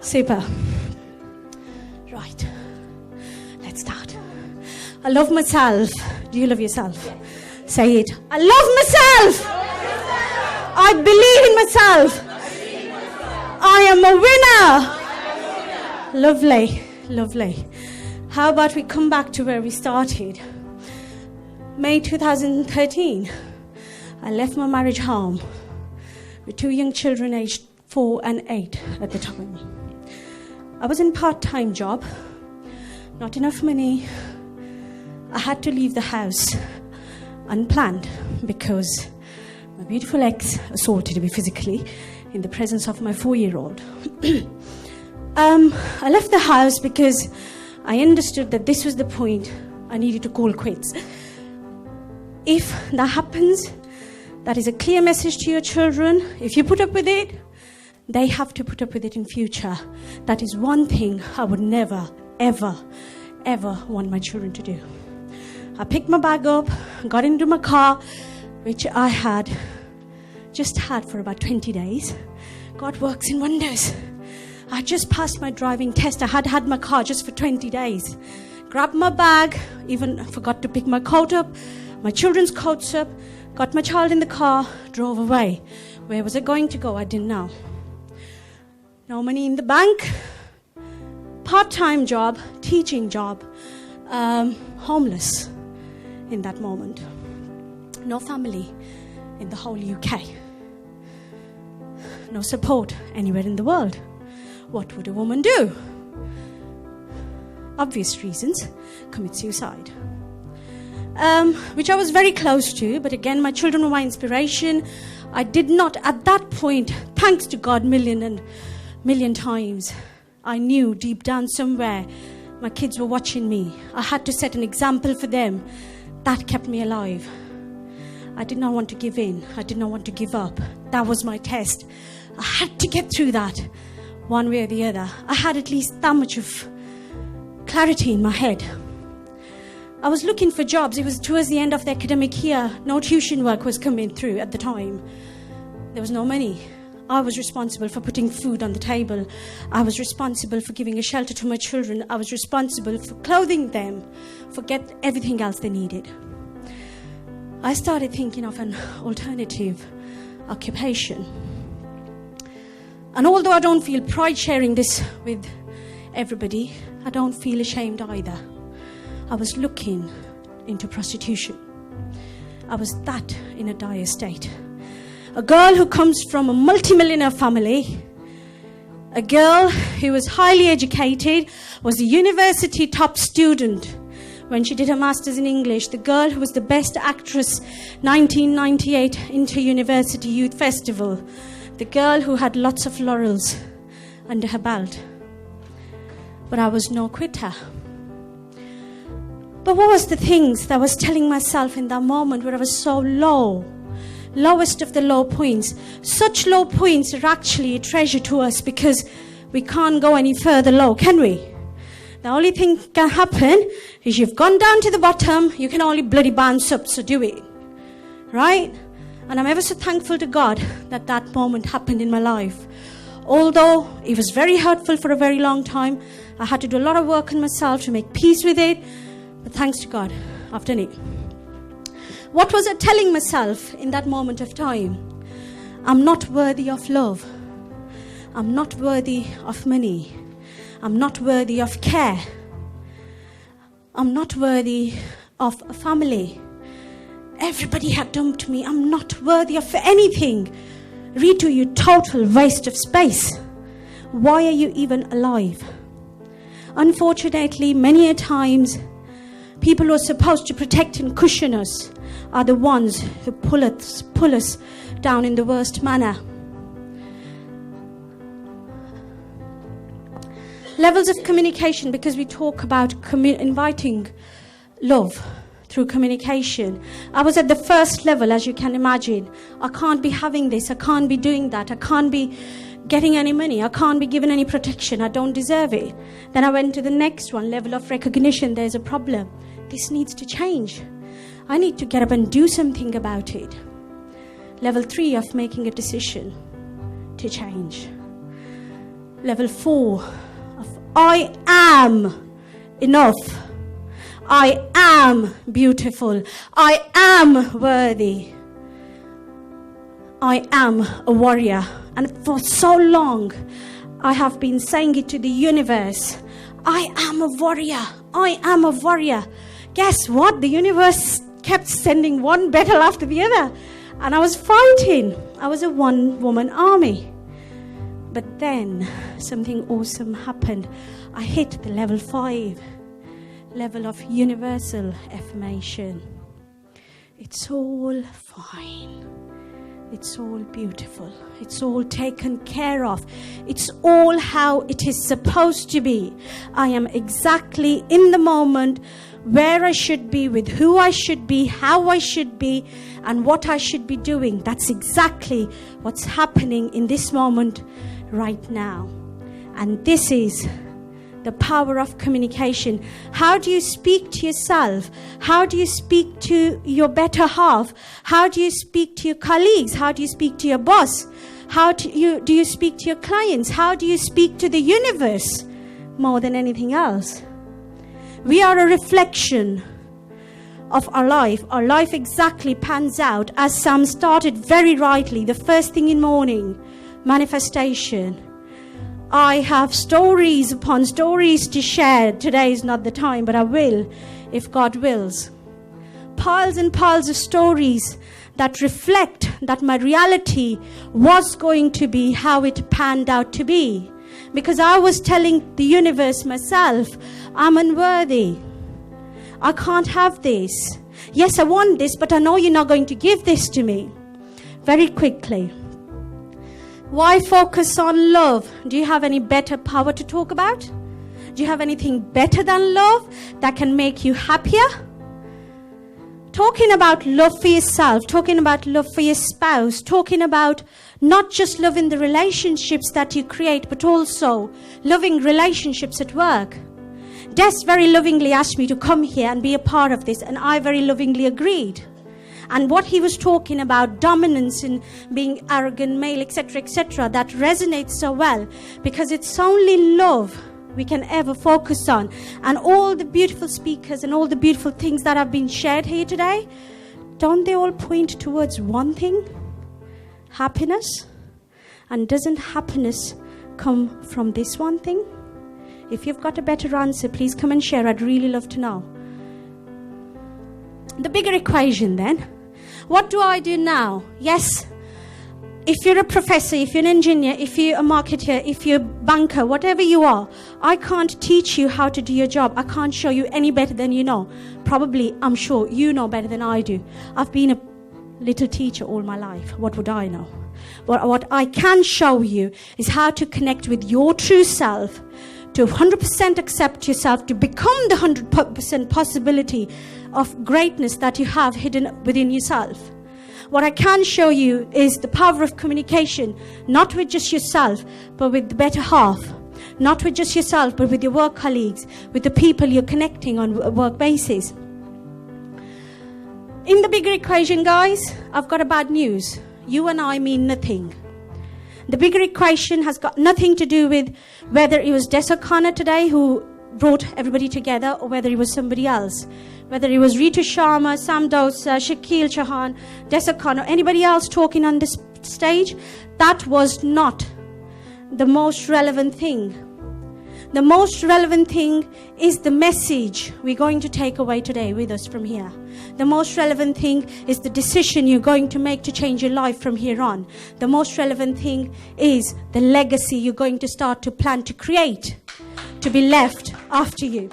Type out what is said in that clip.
Super. Right. Let's start. I love myself. Do you love yourself? Say it. I love myself. I believe in myself. I am a winner. Lovely. Lovely. How about we come back to where we started? May 2013. I left my marriage home with 2 young children aged 4 and 8 at the time. I was in a part-time job, not enough money. I had to leave the house unplanned because my beautiful ex assaulted me physically in the presence of my 4-year-old. I left the house because I understood that this was the point I needed to call quits. If that happens, that is a clear message to your children. If you put up with it, they have to put up with it in future. That is one thing I would never, ever, ever want my children to do. I picked my bag up, got into my car, which I had just had for about 20 days. God works in wonders. I just passed my driving test. I had had my car just for 20 days. Grabbed my bag, even forgot to pick my coat up, my children's coats up, got my child in the car, drove away. Where was I going to go? I didn't know. No money in the bank, part-time job, teaching job, homeless in that moment. No family in the whole UK. No support anywhere in the world. What would a woman do? Obvious reasons, commit suicide. Which I was very close to, but again, my children were my inspiration. I did not, at that point, thanks to God, million times, I knew deep down somewhere my kids were watching me. I had to set an example for them. That kept me alive. I did not want to give in. I did not want to give up. That was my test. I had to get through that one way or the other. I had at least that much of clarity in my head. I was looking for jobs. It was towards the end of the academic year. No tuition work was coming through at the time. There was no money. I was responsible for putting food on the table. I was responsible for giving a shelter to my children. I was responsible for clothing them, for everything else they needed. I started thinking of an alternative occupation. And although I don't feel pride sharing this with everybody, I don't feel ashamed either. I was looking into prostitution. I was that in a dire state. A girl who comes from a multimillionaire family, a girl who was highly educated, was a university top student when she did her master's in English, the girl who was the best actress 1998 Inter-University Youth Festival, the girl who had lots of laurels under her belt. But I was no quitter. But what was the things that I was telling myself in that moment where I was so low? Lowest of the low points. Such low points are actually a treasure to us because we can't go any further low, can we? The only thing can happen is you've gone down to the bottom, you can only bloody bounce up, so do it. Right? And I'm ever so thankful to God that that moment happened in my life. Although it was very hurtful for a very long time, I had to do a lot of work on myself to make peace with it. But thanks to God, I've done it. What was I telling myself in that moment of time? I'm not worthy of love. I'm not worthy of money. I'm not worthy of care. I'm not worthy of a family. Everybody had dumped me. I'm not worthy of anything. Ritu, you total waste of space. Why are you even alive? Unfortunately, many a times, people who are supposed to protect and cushion us are the ones who pull us down in the worst manner. Levels of communication, because we talk about inviting love through communication. I was at the first level, as you can imagine. I can't be having this, I can't be doing that, I can't be getting any money, I can't be given any protection, I don't deserve it. Then I went to the next one, level of recognition, there's a problem. This needs to change. I need to get up and do something about it. Level 3 of making a decision to change. Level 4 of I am enough. I am beautiful. I am worthy. I am a warrior. And for so long, I have been saying it to the universe. I am a warrior. I am a warrior. Guess what? The universe kept sending one battle after the other. And I was fighting. I was a one-woman army. But then something awesome happened. I hit the level 5. Level of universal affirmation. It's all fine. It's all beautiful. It's all taken care of. It's all how it is supposed to be. I am exactly in the moment where I should be, with who I should be, how I should be, and what I should be doing. That's exactly what's happening in this moment right now. And this is the power of communication. How do you speak to yourself? How do you speak to your better half? How do you speak to your colleagues? How do you speak to your boss? How do you speak to your clients? How do you speak to the universe more than anything else? We are a reflection of our life. Our life exactly pans out as Sam started very rightly. The first thing in morning, manifestation. I have stories upon stories to share. Today is not the time, but I will, if God wills. Piles and piles of stories that reflect that my reality was going to be how it panned out to be. Because I was telling the universe myself, I'm unworthy. I can't have this. Yes, I want this, but I know you're not going to give this to me. Very quickly. Why focus on love? Do you have any better power to talk about? Do you have anything better than love that can make you happier? Talking about love for yourself, talking about love for your spouse, talking about not just love in the relationships that you create, but also loving relationships at work. Des very lovingly asked me to come here and be a part of this, and I very lovingly agreed. And what he was talking about, dominance and being arrogant male, etc., that resonates so well, because it's only love we can ever focus on. And all the beautiful speakers and all the beautiful things that have been shared here today, don't they all point towards one thing? Happiness. And doesn't happiness come from this one thing? If you've got a better answer, please come and share. I'd really love to know. The bigger equation then. What do I do now? Yes, if you're a professor, if you're an engineer, if you're a marketer, if you're a banker, whatever you are, I can't teach you how to do your job. I can't show you any better than you know. Probably, I'm sure you know better than I do. I've been a little teacher all my life. What would I know? What I can show you is how to connect with your true self, to 100% accept yourself, to become the 100% possibility of greatness that you have hidden within yourself. What I can show you is the power of communication, not with just yourself, but with the better half. Not with just yourself, but with your work colleagues, with the people you're connecting on a work basis. In the bigger equation, guys, I've got a bad news. You and I mean nothing. The bigger equation has got nothing to do with whether it was Des O'Connor today who brought everybody together, or whether it was somebody else. Whether it was Ritu Sharma, Sam Dosa, Shakil Chauhan, Des O'Connor, anybody else talking on this stage, that was not the most relevant thing. The most relevant thing is the message we're going to take away today with us from here. The most relevant thing is the decision you're going to make to change your life from here on. The most relevant thing is the legacy you're going to start to plan to create, to be left after you.